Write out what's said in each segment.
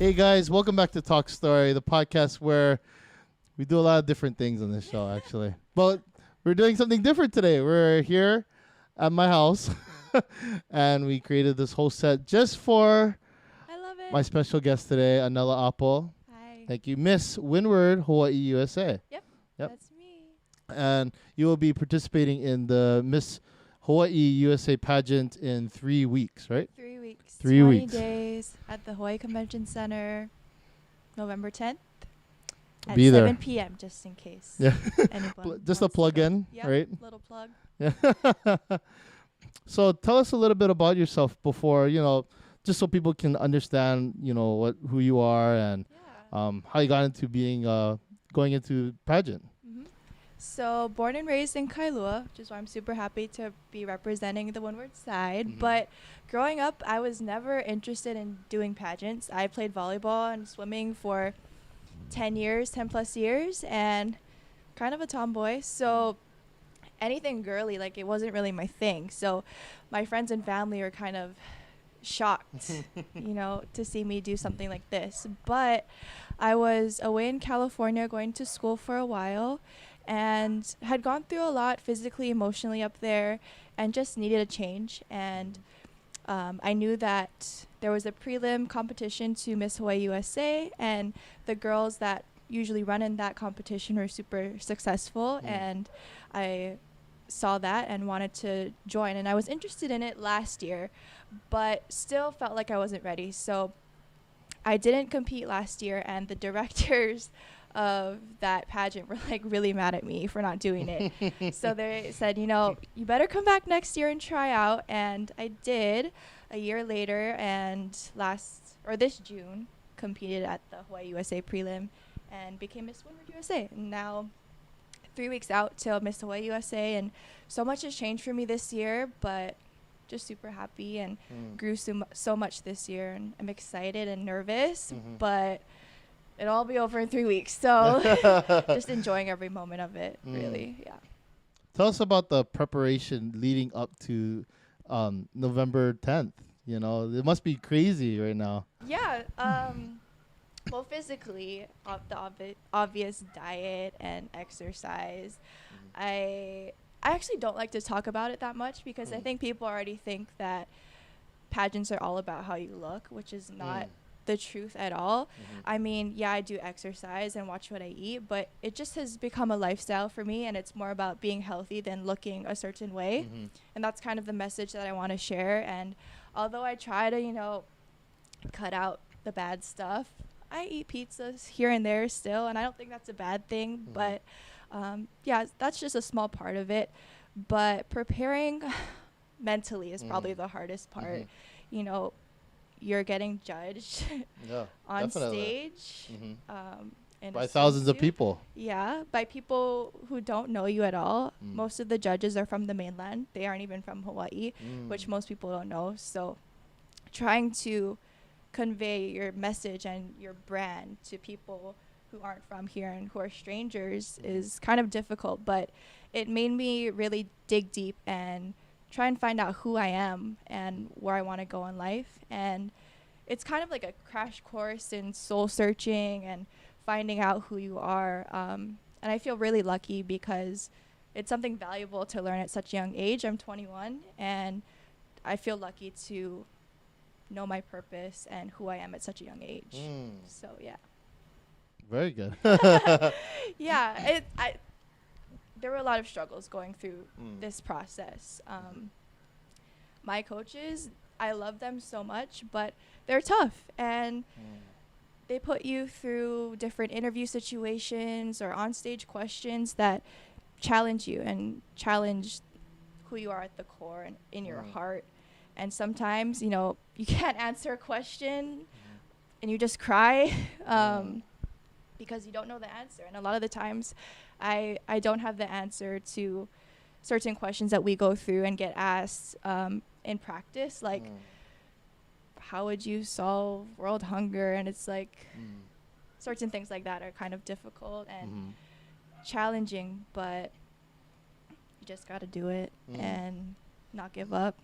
Hey guys, welcome back to Talk Story, the podcast where we do a lot of different things on this show, actually. But we're doing something different today. We're here at my house, and we created this whole set just for I love it. my special guest today, Anela Apple. Hi. Thank you, Miss Windward Hawaii USA. Yep. Yep. That's me. And you will be participating in the Miss Hawaii USA pageant in 3 weeks, right? 3 weeks. 3 20 weeks. days at the Hawaii Convention Center, November 10th. At Be there. 7 p.m. just in case. Yeah. anyone Just a wants to plug go. in, Yep, right? Little plug. Yeah. So tell us a little bit about yourself before, just so people can understand, who you are and Yeah. how you got into being going into pageant. So born and raised in Kailua, which is why I'm super happy to be representing the Windward side. Mhm. But growing up, I was never interested in doing pageants. I played volleyball and swimming for 10 plus years, and kind of a tomboy. So anything girly, like, it wasn't really my thing. So my friends and family were kind of shocked, to see me do something like this. But I was away in California going to school for a while and had gone through a lot physically, emotionally up there, and just needed a change. And I knew that there was a prelim competition to Miss Hawaii USA, and the girls that usually run in that competition were super successful. And I saw that and wanted to join, and I was interested in it last year, but still felt like I wasn't ready. So I didn't compete last year, and the directors of that pageant were like really mad at me for not doing it. So they said, you better come back next year and try out. And I did a year later, and this June competed at the Hawaii USA prelim and became Miss Windward USA. And now 3 weeks out till Miss Hawaii USA, and so much has changed for me this year, but just super happy and grew so much this year, and I'm excited and nervous, but it'll all be over in 3 weeks. So just enjoying every moment of it, really. Yeah. Tell us about the preparation leading up to November 10th. It must be crazy right now. Yeah. Well, physically, the obvious diet and exercise. I actually don't like to talk about it that much because I think people already think that pageants are all about how you look, which is not the truth at all. I mean, yeah, I do exercise and watch what I eat, but it just has become a lifestyle for me, and it's more about being healthy than looking a certain way. And that's kind of the message that I want to share. And although I try to, cut out the bad stuff, I eat pizzas here and there still, and I don't think that's a bad thing. But yeah, that's just a small part of it. But preparing mentally is probably the hardest part. You're getting judged on definitely. stage in By a thousands of swimsuit. people. Yeah, by people who don't know you at all. Most of the judges are from the mainland. They aren't even from Hawaii, which most people don't know. So trying to convey your message and your brand to people who aren't from here and who are strangers is kind of difficult, but it made me really dig deep and try and find out who I am and where I want to go in life. And it's kind of like a crash course in soul searching and finding out who you are. And I feel really lucky because it's something valuable to learn at such a young age. I'm 21, and I feel lucky to know my purpose and who I am at such a young age. So yeah. Very good. Yeah, there were a lot of struggles going through this process. My coaches, I love them so much, but they're tough, and they put you through different interview situations or on-stage questions that challenge you and challenge who you are at the core and in your heart. And sometimes, you can't answer a question and you just cry because you don't know the answer. And a lot of the times I don't have the answer to certain questions that we go through and get asked in practice, like how would you solve world hunger? And it's like certain things like that are kind of difficult and challenging, but you just got to do it and not give up.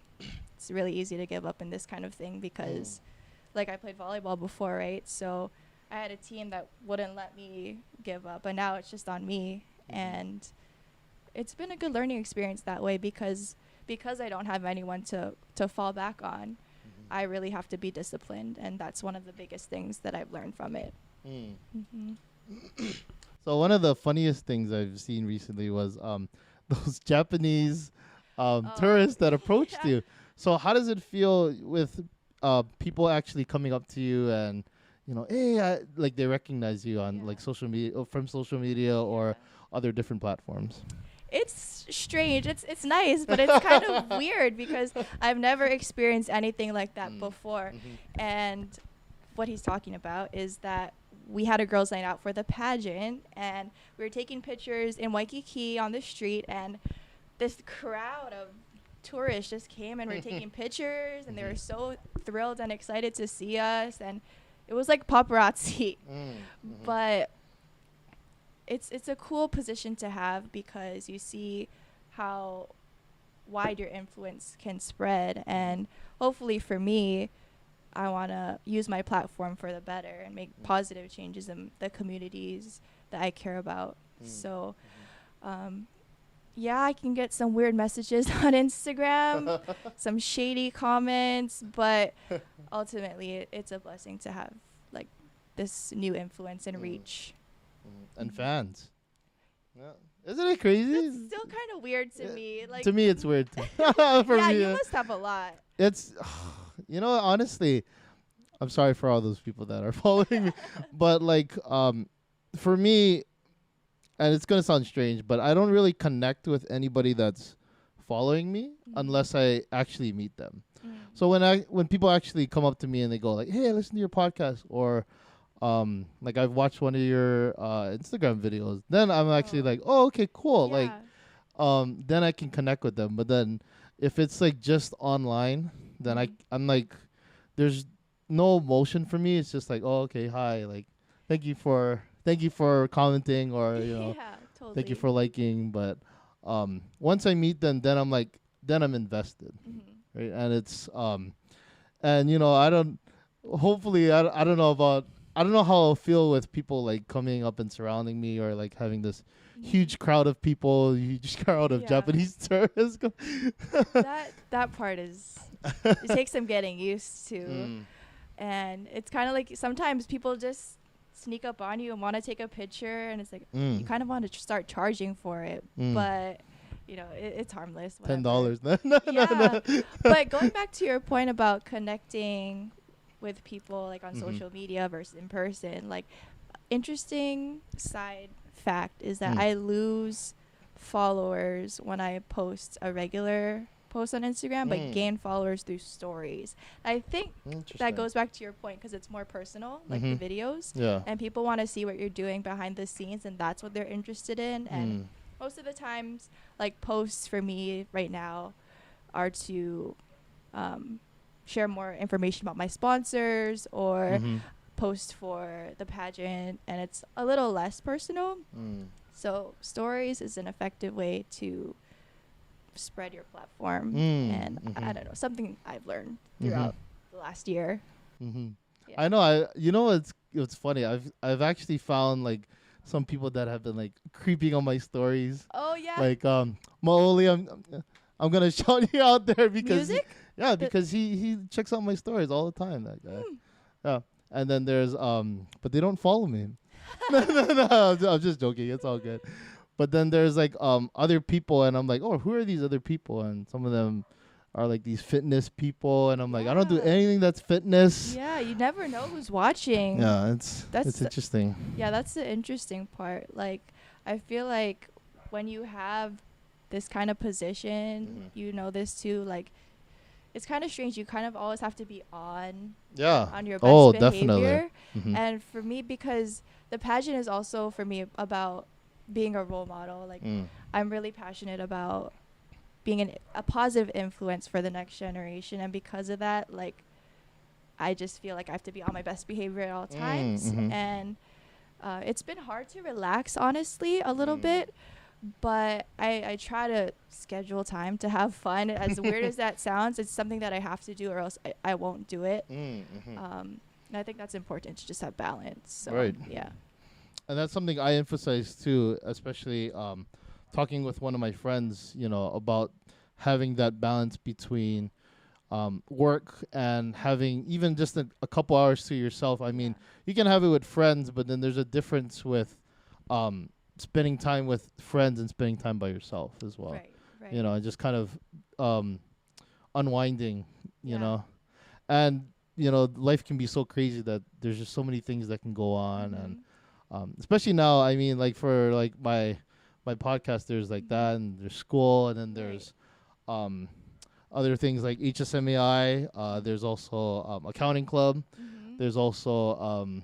It's really easy to give up in this kind of thing because like I played volleyball before, right? So I had a team that wouldn't let me give up, but now it's just on me. And it's been a good learning experience that way because I don't have anyone to fall back on. I really have to be disciplined, and that's one of the biggest things that I've learned from it. So one of the funniest things I've seen recently was those Japanese tourists that approached you. So how does it feel with people actually coming up to you and, you know, hey, like they recognize you on like social media, from social media or other different platforms? It's strange. It's nice, but it's kind of weird because I've never experienced anything like that before. And what he's talking about is that we had a girls' night out for the pageant, and we were taking pictures in Waikiki on the street, and this crowd of tourists just came and were taking pictures, and they were so thrilled and excited to see us, and it was like paparazzi. But it's a cool position to have because you see how wide your influence can spread, and hopefully for me, I want to use my platform for the better and make positive changes in the communities that I care about. So I can get some weird messages on Instagram, some shady comments, but ultimately it's a blessing to have like this new influence and reach. And fans. Yeah. Isn't it crazy? It's still kind of weird to me. Like to me, it's weird too. For me, you must have a lot. It's, you know, honestly, I'm sorry for all those people that are following me, but like, for me, and it's gonna sound strange, but I don't really connect with anybody that's following me unless I actually meet them. So when people actually come up to me and they go like, "Hey, I listen to your podcast," or like I've watched one of your Instagram videos, then I'm actually like, oh, okay, cool. Like, then I can connect with them. But then if it's like just online, then I'm like, there's no emotion for me. It's just like, oh, okay, hi, like, thank you for commenting, or you know, totally. thank you for liking. But once I meet them, then I'm like, then I'm invested, right? And it's and you know, I don't know how I'll feel with people like coming up and surrounding me, or like having this huge crowd of people, huge crowd of Japanese tourists. that part is, it takes some getting used to. And it's kind of like sometimes people just sneak up on you and want to take a picture, and it's like you kind of want to start charging for it, but you know, it's harmless. $10. No. But going back to your point about connecting with people like on social media versus in person, like interesting side fact is that I lose followers when I post a regular post on Instagram, but gain followers through stories. I think that goes back to your point because it's more personal, like the videos, and people want to see what you're doing behind the scenes, and that's what they're interested in. And most of the times, like posts for me right now are to share more information about my sponsors, or post for the pageant, and it's a little less personal. So stories is an effective way to spread your platform, and I don't know, something I've learned throughout the last year. I know. You know, it's funny. I've actually found like some people that have been like creeping on my stories. Oh yeah. Like Maoli, I'm gonna shout you out there because music. Because he checks out my stories all the time. That guy. Yeah. And then there's but they don't follow me. No, I'm just joking. It's all good. But then there's like other people, and I'm like, oh, who are these other people? And some of them are like these fitness people, and I'm like, I don't do anything that's fitness. Yeah, you never know who's watching. Yeah, it's interesting. Yeah, that's the interesting part. Like, I feel like when you have this kind of position, you know this too, like, it's kind of strange. You kind of always have to be on your best behavior. Definitely. And for me, because the pageant is also for me about being a role model. Like, I'm really passionate about being a positive influence for the next generation, and because of that, like, I just feel like I have to be on my best behavior at all times. And it's been hard to relax, honestly, a little bit, but I try to schedule time to have fun. As weird as that sounds, it's something that I have to do or else I won't do it. And I think that's important to just have balance. So, Right. yeah. And that's something I emphasize too, especially talking with one of my friends, about having that balance between work and having even just a couple hours to yourself. I mean, you can have it with friends, but then there's a difference with spending time with friends and spending time by yourself as well. Right, right. And just kind of unwinding, you Yeah. know. And life can be so crazy that there's just so many things that can go on, and especially now. I mean, like for like my podcast, there's like that, and there's school, and then there's other things like HSMAI. There's also accounting club. There's also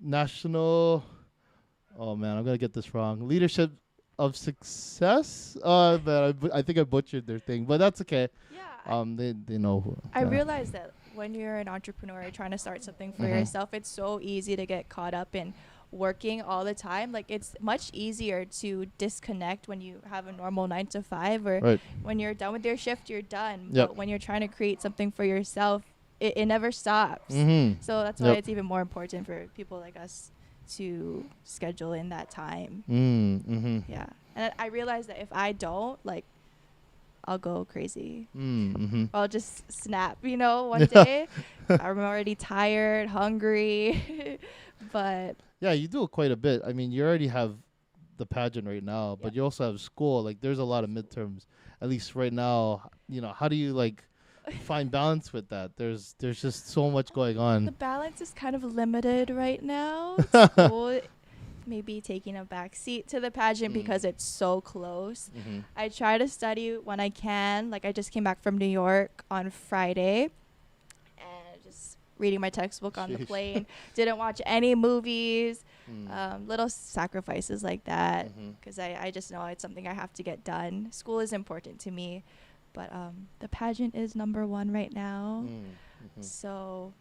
national. Oh man, I'm gonna get this wrong. Leadership of Success. Man, I think I butchered their thing, but that's okay. Yeah. They know. Who, I realize that when you're an entrepreneur trying to start something for yourself, it's so easy to get caught up in working all the time. Like, it's much easier to disconnect when you have a normal 9 to 5, or when you're done with your shift, you're done. Yep. But when you're trying to create something for yourself, it never stops. So that's why it's even more important for people like us to schedule in that time. Yeah. And I realize that if I don't, like, I'll go crazy. I'll just snap, one day. I'm already tired, hungry. But yeah, you do it quite a bit. I mean, you already have the pageant right now, but you also have school. Like, there's a lot of midterms, at least right now. How do you like find balance with that? There's just so much going on. The balance is kind of limited right now. School maybe taking a back seat to the pageant because it's so close. I try to study when I can. Like, I just came back from New York on Friday and just reading my textbook on the plane. Didn't watch any movies. Little sacrifices like that, because I just know it's something I have to get done. School is important to me, but the pageant is number one right now. So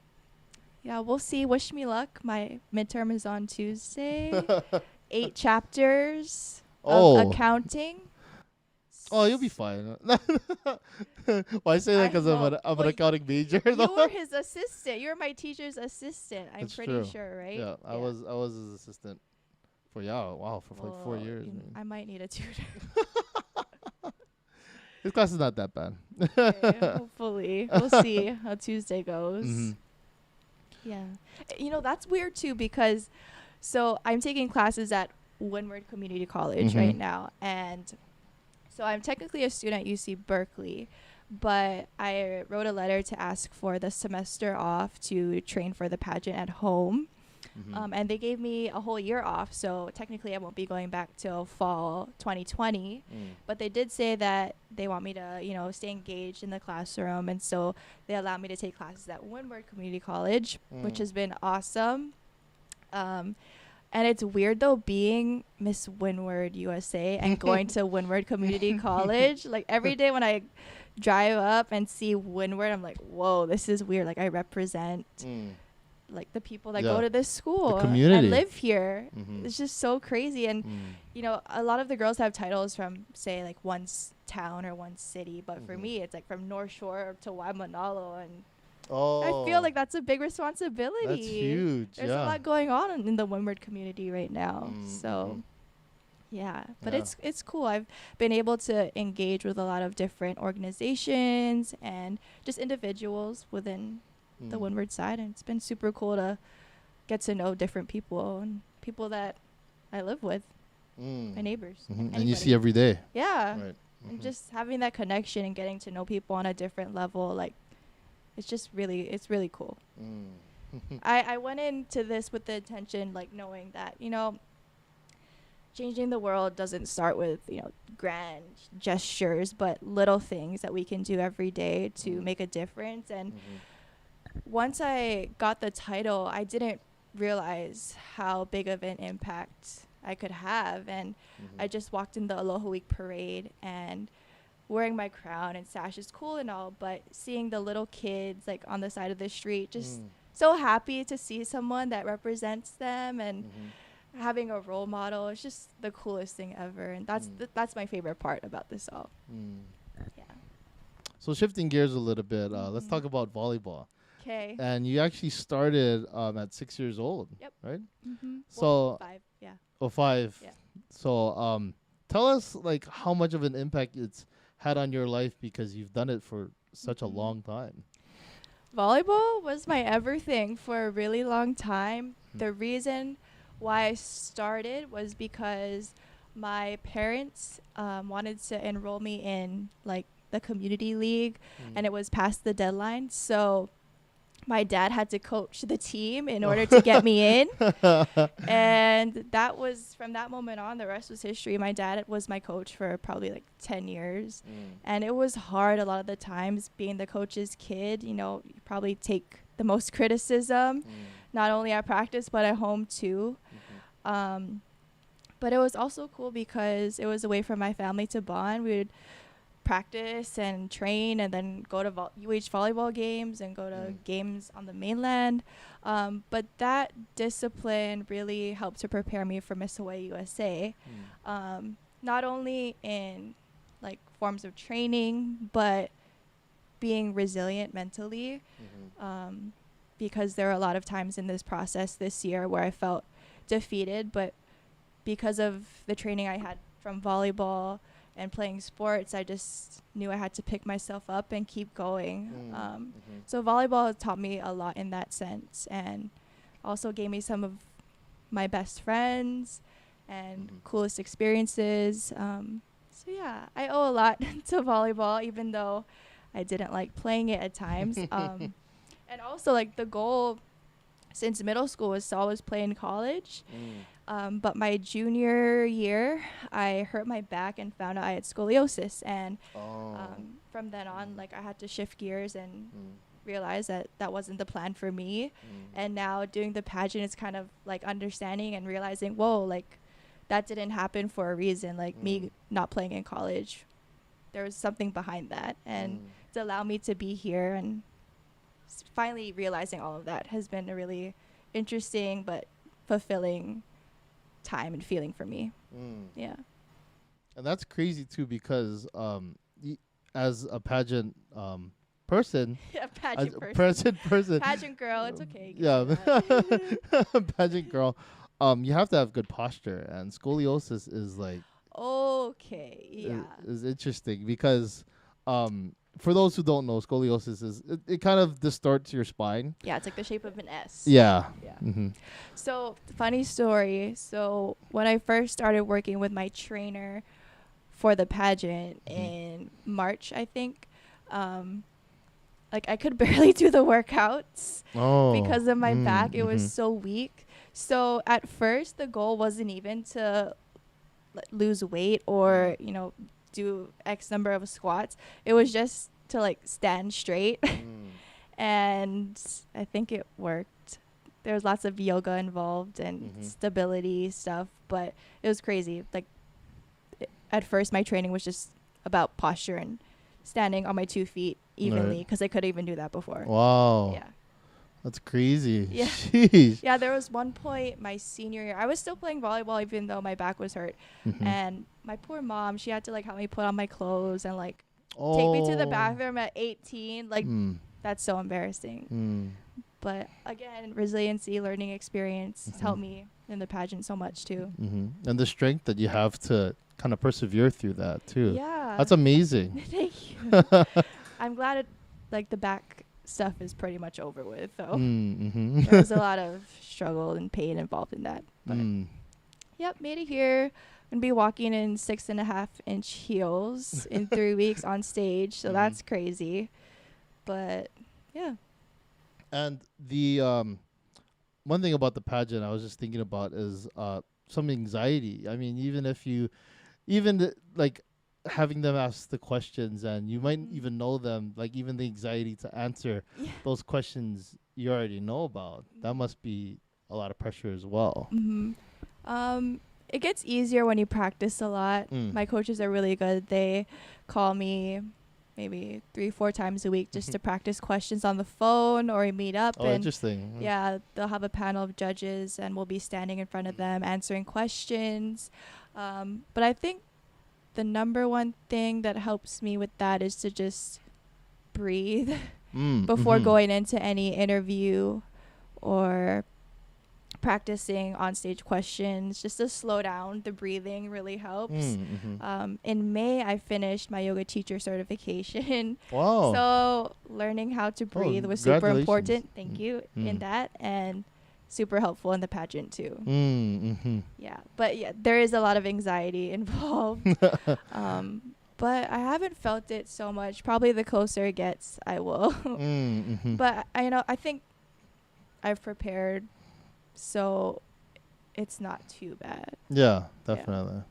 yeah, we'll see. Wish me luck. My midterm is on Tuesday. 8 chapters of accounting. Oh, you'll be fine. Well, I say that because I'm an accounting major. You were his assistant. You were my teacher's assistant. I'm That's pretty true. sure, right? Yeah, I was his assistant for for like 4 years. I might need a tutor. His class is not that bad. Okay, hopefully. We'll see how Tuesday goes. Yeah. That's weird too, because so I'm taking classes at Windward Community College right now, and so I'm technically a student at UC Berkeley, but I wrote a letter to ask for the semester off to train for the pageant at home. And they gave me a whole year off, so technically I won't be going back till fall 2020. But they did say that they want me to, stay engaged in the classroom, and so they allowed me to take classes at Windward Community College, which has been awesome. And it's weird, though, being Miss Windward USA and going to Windward Community College. Like, every day when I drive up and see Windward, I'm like, whoa, this is weird. Like, I represent like the people that go to this school and live here. It's just so crazy. And a lot of the girls have titles from, say, like one town or one city, but for me it's like from North Shore to Waimanalo, and I feel like that's a big responsibility. That's huge. There's a lot going on in the Windward community right now. So yeah, but it's cool. I've been able to engage with a lot of different organizations and just individuals within the Windward side, and it's been super cool to get to know different people and people that I live with, my neighbors. And you see every day. Yeah. Right. And just having that connection and getting to know people on a different level, like, it's really cool. I went into this with the intention, like, knowing that, changing the world doesn't start with, grand gestures, but little things that we can do every day to make a difference. And once I got the title, I didn't realize how big of an impact I could have. And I just walked in the Aloha Week parade, and wearing my crown and sash is cool and all, but seeing the little kids, like, on the side of the street, just so happy to see someone that represents them. And having a role model. It's just the coolest thing ever, and that's my favorite part about this all. Yeah. So shifting gears a little bit, let's talk about volleyball. Okay. And you actually started at 6 years old, Yep. right? So So 5. Yeah. oh, 5. Yeah. So tell us like how much of an impact it's had on your life because you've done it for such a long time. Volleyball was my everything for a really long time. The reason why I started was because my parents wanted to enroll me in like the community league, and it was past the deadline. So my dad had to coach the team in order to get me in. And that was, from that moment on, the rest was history. My dad was my coach for probably like 10 years. And it was hard a lot of the times being the coach's kid. You know, you probably take the most criticism, not only at practice, but at home too. But it was also cool because it was a way for my family to bond. We would practice and train and then go to UH volleyball games and go to games on the mainland. But that discipline really helped to prepare me for Miss Hawaii USA. Not only in like forms of training, but being resilient mentally. Because there were a lot of times in this process this year where I felt defeated, but because of the training I had from volleyball and playing sports, I just knew I had to pick myself up and keep going. So volleyball has taught me a lot in that sense, and also gave me some of my best friends and coolest experiences. So yeah, I owe a lot to volleyball, even though I didn't like playing it at times. And also like the goal since middle school was to always play in college. But my junior year, I hurt my back and found out I had scoliosis. And from then on, like I had to shift gears and realize that that wasn't the plan for me. And now doing the pageant is kind of like understanding and realizing, whoa, like that didn't happen for a reason. Like me not playing in college, there was something behind that. And to allow me to be here and finally realizing all of that has been a really interesting but fulfilling time and feeling for me. Yeah. And that's crazy too because as a pageant person, Yeah, pageant person, pageant girl, it's okay. Yeah, pageant girl. You have to have good posture, and scoliosis is like okay, yeah, is interesting because for those who don't know, scoliosis is it kind of distorts your spine. Yeah, it's like the shape of an S. Yeah. Yeah. So funny story. So when I first started working with my trainer for the pageant in March, I think, like I could barely do the workouts because of my back. It was so weak. So at first the goal wasn't even to lose weight or, you know, do X number of squats. It was just to like stand straight. And I think it worked. There was lots of yoga involved and stability stuff, but it was crazy. Like at first my training was just about posture and standing on my 2 feet evenly because I couldn't even do that before. Wow. Yeah. That's crazy. Yeah. Sheesh. Yeah, there was one point my senior year, I was still playing volleyball even though my back was hurt. And my poor mom, she had to like help me put on my clothes and like take me to the bathroom at 18. Like that's so embarrassing. But again, resiliency, learning experience helped me in the pageant so much too. And the strength that you have to kind of persevere through that too. Yeah. That's amazing. Thank you. I'm glad it, like the back stuff is pretty much over with though. There was a lot of struggle and pain involved in that. But yep, made it here. I'm gonna be walking in 6.5-inch heels in 3 weeks on stage. So that's crazy. But yeah. And the one thing about the pageant I was just thinking about is some anxiety. I mean, even if you, like having them ask the questions and you might even know them, like even the anxiety to answer those questions you already know about, that must be a lot of pressure as well. It gets easier when you practice a lot. My coaches are really good. They call me maybe 3-4 times a week just to practice questions on the phone, or we meet up Oh, and interesting. yeah, they'll have a panel of judges and we'll be standing in front of them answering questions. But I think the number one thing that helps me with that is to just breathe before going into any interview or practicing on stage questions. Just to slow down, the breathing really helps. In May I finished my yoga teacher certification. Wow. So learning how to breathe was super important. Thank you in that, and super helpful in the pageant too. Yeah, but yeah, there is a lot of anxiety involved. But I haven't felt it so much. Probably the closer it gets, I will. But I think I've prepared, so it's not too bad. Yeah, definitely.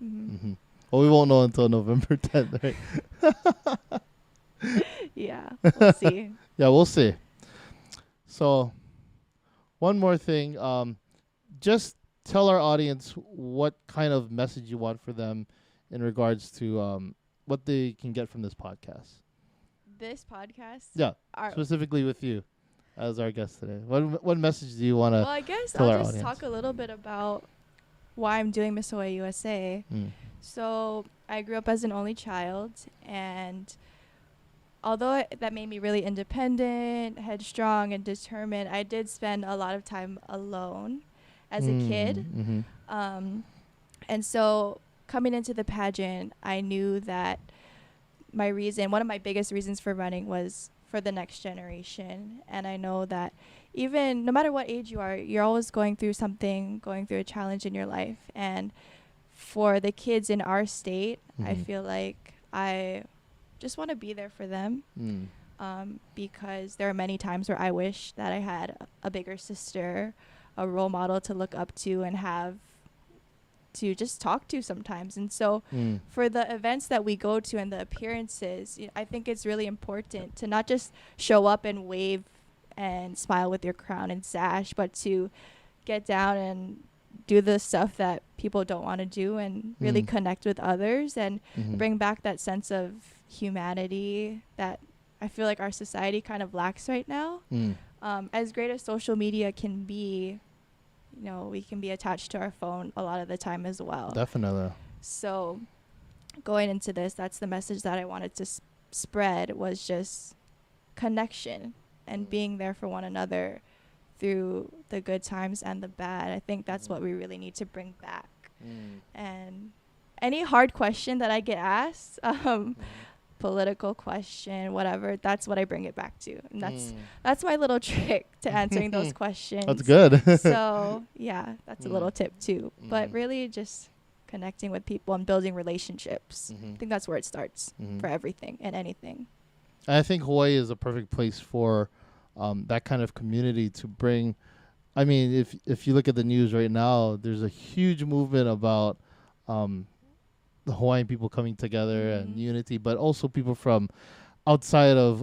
Well, we won't know until November 10th, right? Yeah, we'll see. Yeah, we'll see. So, one more thing. Just tell our audience what kind of message you want for them in regards to what they can get from this podcast. This podcast? Yeah, specifically with you as our guest today. What message do you want to Well, I guess tell I'll our just audience? talk a little bit about why I'm doing Miss Hawaii USA. So I grew up as an only child, and although that made me really independent, headstrong, and determined, I did spend a lot of time alone as a kid. And so coming into the pageant, I knew that one of my biggest reasons for running was for the next generation. And I know that even no matter what age you are, you're always going through a challenge in your life. And for the kids in our state, I feel like I just want to be there for them. Because there are many times where I wish that I had a bigger sister, a role model to look up to and have to just talk to sometimes. And so for the events that we go to and the appearances, I think it's really important to not just show up and wave and smile with your crown and sash, but to get down and do the stuff that people don't want to do and really connect with others and bring back that sense of humanity that I feel like our society kind of lacks right now. As great as social media can be, we can be attached to our phone a lot of the time as well. Definitely. So going into this, that's the message that I wanted to spread, was just connection and being there for one another through the good times and the bad. I think that's what we really need to bring back. And any hard question that I get asked, political question, whatever, that's what I bring it back to. And that's my little trick to answering those questions. That's good. So yeah, that's a little tip too. But really just connecting with people and building relationships. I think that's where it starts for everything and anything. I think Hawaii is a perfect place for that kind of community to bring. I mean, if you look at the news right now, there's a huge movement about the Hawaiian people coming together and unity, but also people from outside of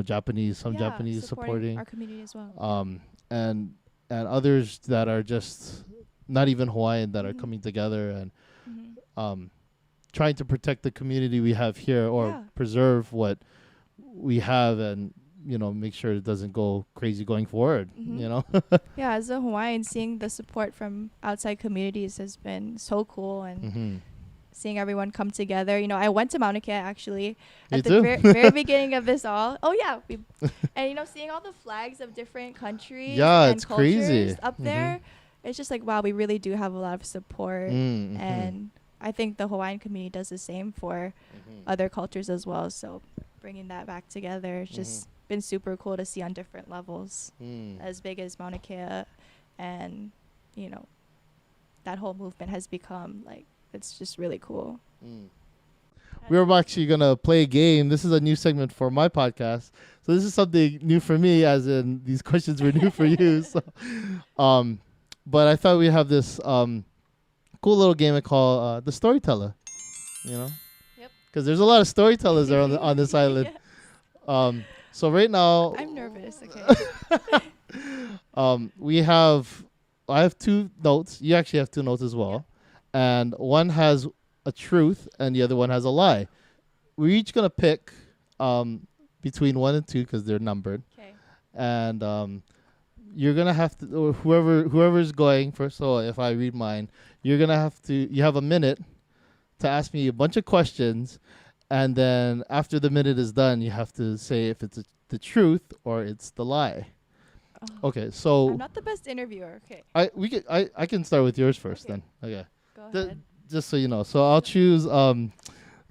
Japanese, Japanese supporting our community as well. And others that are just not even Hawaiian that are coming together and trying to protect the community we have here, or preserve what we have, and make sure it doesn't go crazy going forward. Yeah, as a Hawaiian, seeing the support from outside communities has been so cool, and seeing everyone come together. I went to Mauna Kea actually at the very beginning of this all. Oh yeah, and seeing all the flags of different countries. Yeah, and it's cultures crazy up there. It's just like, wow, we really do have a lot of support, and I think the Hawaiian community does the same for other cultures as well. So bringing that back together, it's just been super cool to see on different levels, as big as Mauna Kea, and that whole movement has become like, it's just really cool. We're actually going to play a game. This is a new segment for my podcast. So this is something new for me, as in these questions were new for you. So, but I thought we'd have this cool little game I call The Storyteller. Yep. Because there's a lot of storytellers there on this island. So right now... I'm nervous, okay. I have 2 notes. You actually have 2 notes as well. And one has a truth and the other one has a lie. We're each going to pick between 1 and 2 because they're numbered, Okay. and you're gonna have to, or whoever's going first. So if I read mine, you're gonna have to. You have a minute to ask me a bunch of questions, and then after the minute is done, you have to say if it's the truth or it's the lie. Oh. Okay, so I'm not the best interviewer. Okay. I can start with yours first Okay. then. Okay. Go The- ahead. Just so you know. So I'll choose I'm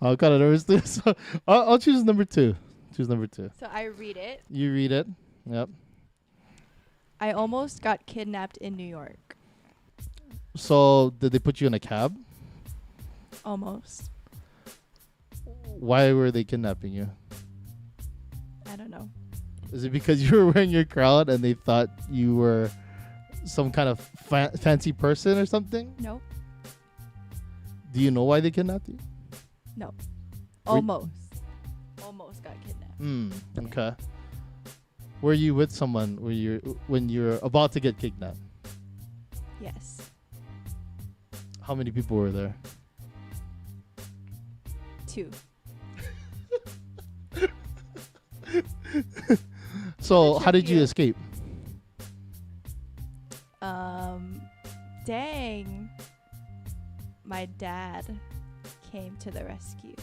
kind of nervous. So I'll choose number 2. Choose number 2. So I read it. You read it. Yep. I almost got kidnapped in New York. So did they put you in a cab? Almost. Why were they kidnapping you? I don't know. Is it because you were wearing your crown and they thought you were some kind of fancy person or something? No. Do you know why they kidnapped you? No. Almost. Almost got kidnapped. Okay. Were you with someone when you're about to get kidnapped? Yes. How many people were there? 2. So What how did you you? escape? Dang. My dad came to the rescue.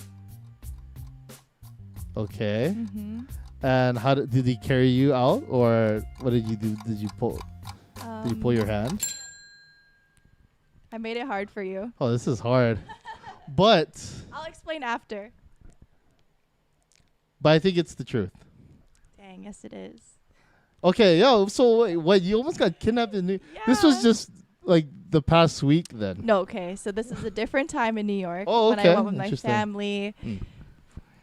Okay. Mm-hmm. And how did he carry you out, or what did you do? Did you pull your hand? I made it hard for you. Oh, this is hard. but I'll explain after. I think it's the truth. Dang, yes it is. Okay, yo. So wait, what? You almost got kidnapped in New. This was Yeah. just like the past week, then. No, okay. So this is a different time in New York. Oh, When okay. I went with my Interesting. family, Mm.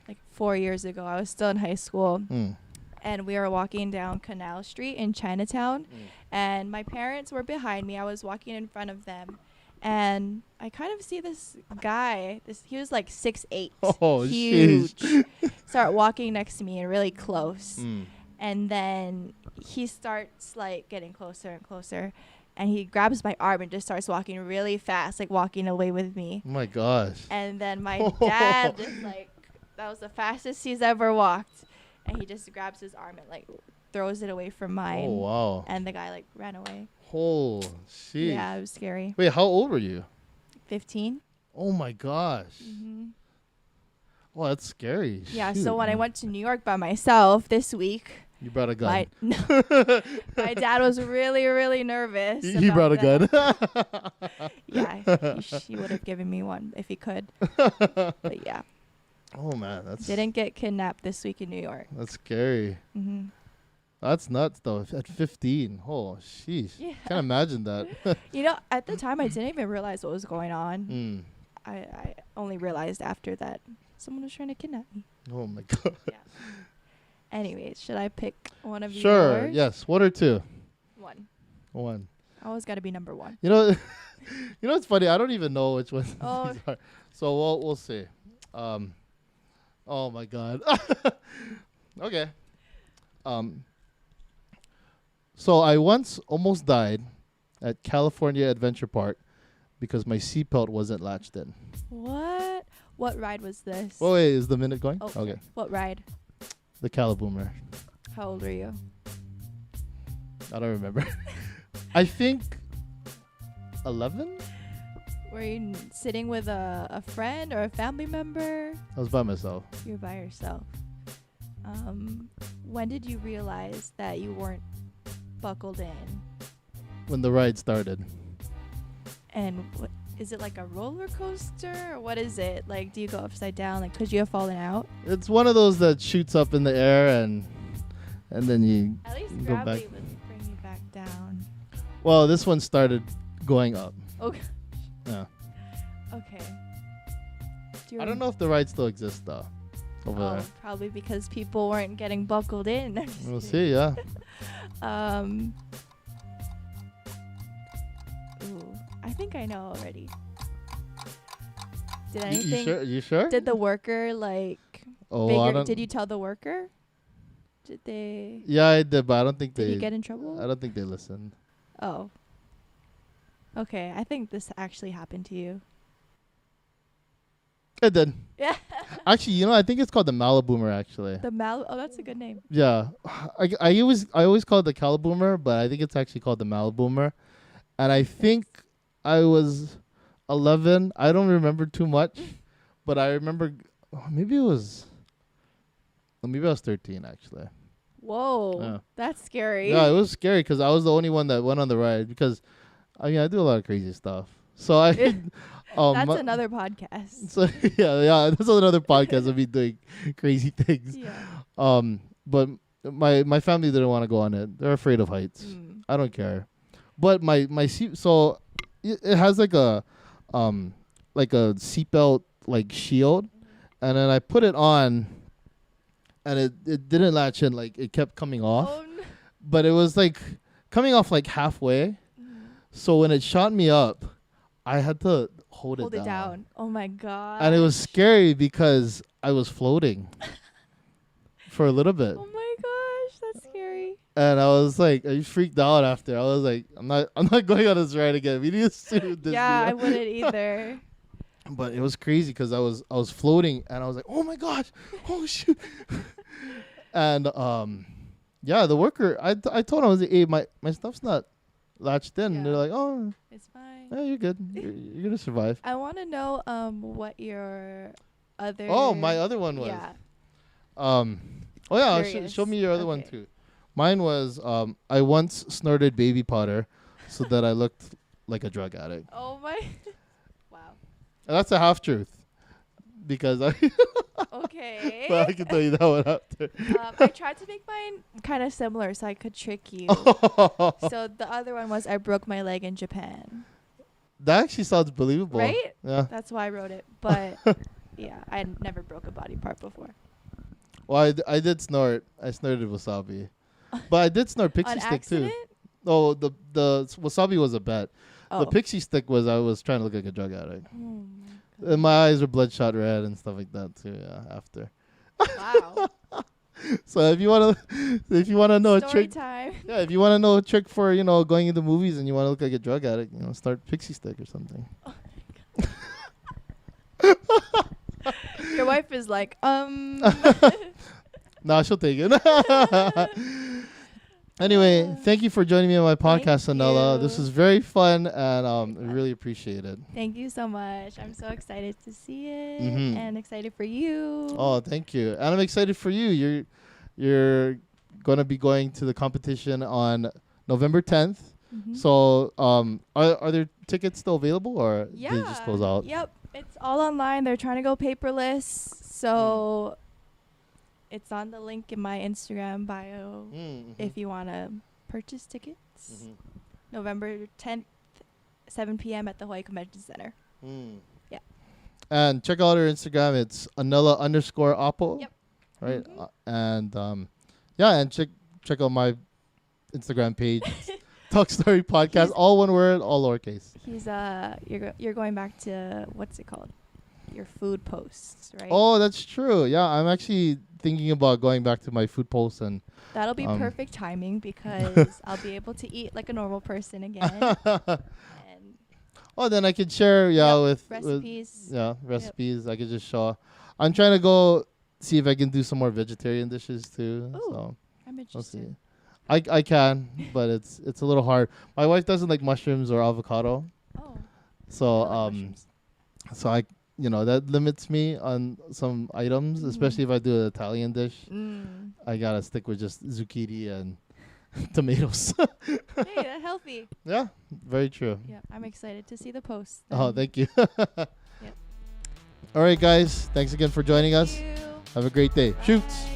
like 4 years ago. I was still in high school. Mm. And we were walking down Canal Street in Chinatown. And my parents were behind me. I was walking in front of them. And I kind of see this guy. He was like 6'8". Oh, huge. sheesh. Start walking next to me and really close. Mm. And then he starts like getting closer and closer. And he grabs my arm and just starts walking really fast, like walking away with me. Oh my gosh. And then my dad just like, that was the fastest he's ever walked. And he just grabs his arm and like throws it away from mine. Oh wow. And the guy like ran away. Oh, sheesh. Yeah, it was scary. Wait, how old were you? 15. Oh my gosh. Mm-hmm. Oh, that's scary. Yeah, Shoot, so when I man. went to New York by myself this week, You brought a gun. my dad was really, really nervous. He about brought a that. gun. Yeah, he would have given me one if he could. But yeah, Oh man, that's didn't get kidnapped this week in New York. that's scary. Mm-hmm. That's nuts though. At 15. Oh, sheesh. Yeah. Can't imagine that. You know, at the time, I didn't even realize what was going on. Mm. I only realized after that someone was trying to kidnap me. Oh my god. Yeah. Anyways, should I pick one of Sure. yours? Yes. 1 or 2? One. 1. Always got to be number 1. You know, you know, it's funny. I don't even know which one Oh. these are. So we'll see. Oh my god. Okay. So I once almost died at California Adventure Park because my seatbelt wasn't latched in. What? What ride was this? Oh wait, is the minute going? Oh, Okay. What ride? The Calaboomer. How old are you? I don't remember. I think 11? Were you sitting with a friend or a family member? I was by myself. You're by yourself. When did you realize that you weren't buckled in? When the ride started. And what is it, like a roller coaster or what is it? Like, do you go upside down? Like, could you have fallen out? It's one of those that shoots up in the air and then you At least go back. gravity would bring you back down. Well, this one started going up. Okay. Yeah. Okay. Do you I don't know if the ride still exists though. Over Oh, there. probably because people weren't getting buckled in. I'm just We'll kidding. see, yeah. Ooh, I think I know already. Did You anything? sure? You sure? Did the worker like? Oh, I figure, don't. did you tell the worker? Did they? Yeah, I did, but I don't think Did they. you get in trouble? I don't think they listened. Oh. Okay, I think this actually happened to you. It did. Yeah. Actually, I think it's called the Maliboomer. Actually, The Mal. Oh, that's a good name. yeah. I always call it the Caliboomer, but I think it's actually called the Maliboomer. And I think I was 11. I don't remember too much, but I remember maybe I was 13 actually. Whoa, Yeah. that's scary. Yeah, it was scary because I was the only one that went on the ride because I do a lot of crazy stuff. So I That's another podcast. So yeah, that's another podcast of me doing crazy things. Yeah. But my family didn't want to go on it. They're afraid of heights. I don't care. But my seat, so it has like a seatbelt like shield, and then I put it on, and it didn't latch in. Like it kept coming off, Oh, no. but it was like coming off like halfway. So when it shot me up, I had to hold it down. Oh my god. And it was scary because I was floating for a little bit. Oh my gosh, that's scary. And I was like, I freaked out after. I was like, I'm not going on this ride again. We need to sue Disney. Yeah, I wouldn't either. But it was crazy because I was floating and I was like, oh my gosh, oh shoot. And yeah, the worker, I told him, I was like, hey, my stuff's not latched in. Yeah. They're like, oh, It's fine. yeah, you're good. You're gonna survive. I want to know what your other. Oh, my other one was. Yeah. Oh yeah, Curious. show me your other one Okay. too. Mine was I once snorted baby powder so that I looked like a drug addict. Oh my. Wow. And that's a half truth because I Okay. but I can tell you that one after. I tried to make mine kind of similar so I could trick you. So the other one was I broke my leg in Japan. That actually sounds believable. Right? Yeah. That's why I wrote it. But yeah, I never broke a body part before. Well, I did snort. I snorted wasabi. But I did snort pixie On stick accident? too. Oh, the wasabi was a bet. Oh. The pixie stick was I was trying to look like a drug addict. Oh my And my eyes were bloodshot red and stuff like that too. Yeah, after. God. Wow. So if you wanna know a Story trick, time. yeah, if you wanna know a trick for going into movies and you wanna look like a drug addict, start pixie stick or something. Your wife is like, Nah, she'll take it. Anyway, thank you for joining me on my podcast, Thank Anela. you. This was very fun, and I really appreciate it. Thank you so much. I'm so excited to see it Mhm. and excited for you. Oh, thank you, and I'm excited for you. You're gonna be going to the competition on November 10th. Mhm. So, are there tickets still available, or Yeah. did it just close out? Yep. It's all online. They're trying to go paperless. So it's on the link in my Instagram bio if you want to purchase tickets. November 10th, 7 p.m. at the Hawaii Convention Center. Yeah. And check out her Instagram. It's Anela_Oppo. Yep. Right. Mhm. And yeah, and check out my Instagram page. Talk Story Podcast. All one word, all lowercase. He's you're going back to what's it called? Your food posts, right? Oh, that's true. Yeah, I'm actually thinking about going back to my food posts and. That'll be perfect timing because I'll be able to eat like a normal person again. And Oh, then I could share with recipes. recipes. I could just show. I'm trying to go see if I can do some more vegetarian dishes too. Ooh, So I'm we'll interested. see. I can, but it's a little hard. My wife doesn't like mushrooms or avocado, Oh. so I like mushrooms. so I that limits me on some items, especially if I do an Italian dish. I gotta stick with just zucchini and tomatoes. Hey, that's healthy. Yeah, very true. Yeah, I'm excited to see the post. Oh, thank you. Yep. All right, guys. Thanks again for joining us. Thank you. Have a great day. Shoots. Bye.